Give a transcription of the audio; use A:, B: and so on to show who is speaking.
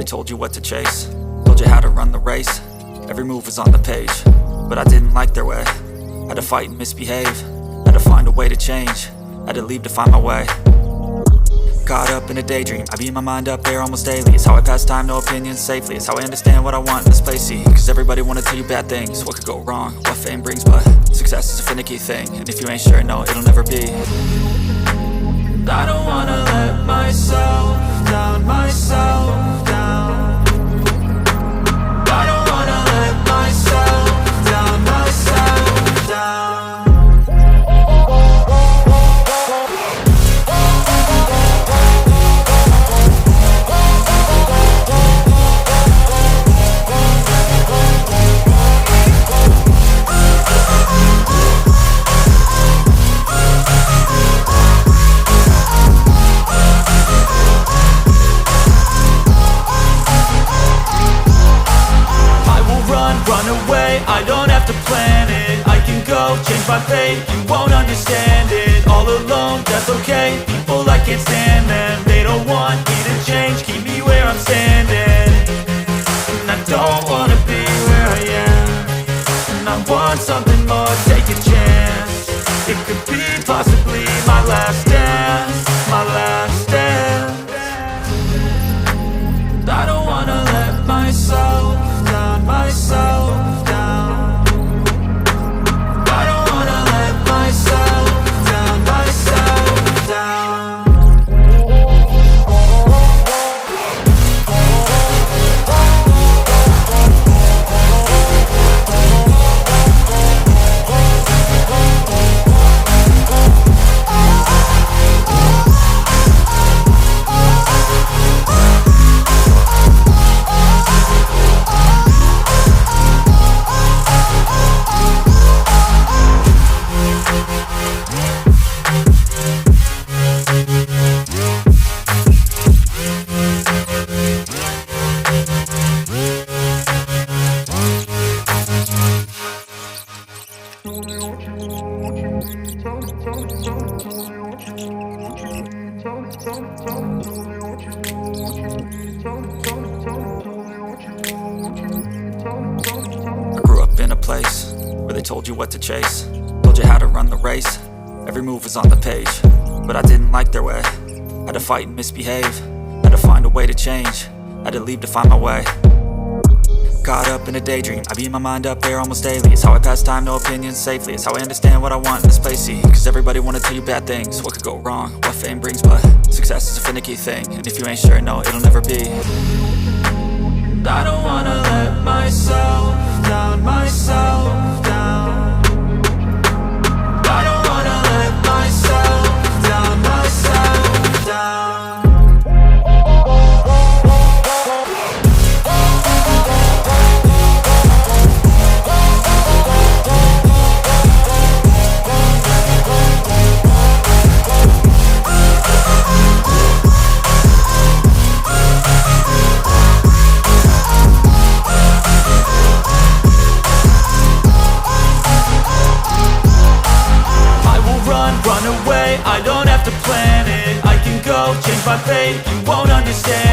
A: they told you what to chase, told you how to run the race. Every move was on the page, but I didn't like their way. Had to fight and misbehave, had to find a way to change, had to leave to find my way. Caught up in a daydream, I beat my mind up there almost daily. It's how I pass time, no opinions safely. It's how I understand what I want in this place, see. Cause everybody wanna tell you bad things, what could go wrong, what fame brings. But success is a finicky thing, and if you ain't sure, no, it'll never be. I don't wanna let myself down, myself down. I don't wanna let myself down, myself down. Run away, I don't have to plan it. I can go, change my fate, you won't understand it. All alone, that's okay, people I can't stand them. They don't want me to change, keep me where I'm standing. And I don't wanna be where I am, and I want something more, take a chance. It could be possibly my last dance, my last dance. I don't wanna let myself down, myself down. I don't wanna let myself down, myself down. I grew up in a place where they told you what to chase, told you how to run the race. Every move was on the page, but I didn't like their way. Had to fight and misbehave, had to find a way to change, had to leave to find my way. Caught up in a daydream, I beat my mind up there almost daily. It's how I pass time, no opinions safely. It's how I understand what I want in this place, see. Cause everybody wanna tell you bad things, what could go wrong, what fame brings. But success is a finicky thing, and if you ain't sure, no, it'll never be. I don't wanna let myself down, myself down. I don't wanna let myself down, myself down. Run away, I don't have to plan it. I can go, change my fate, you won't understand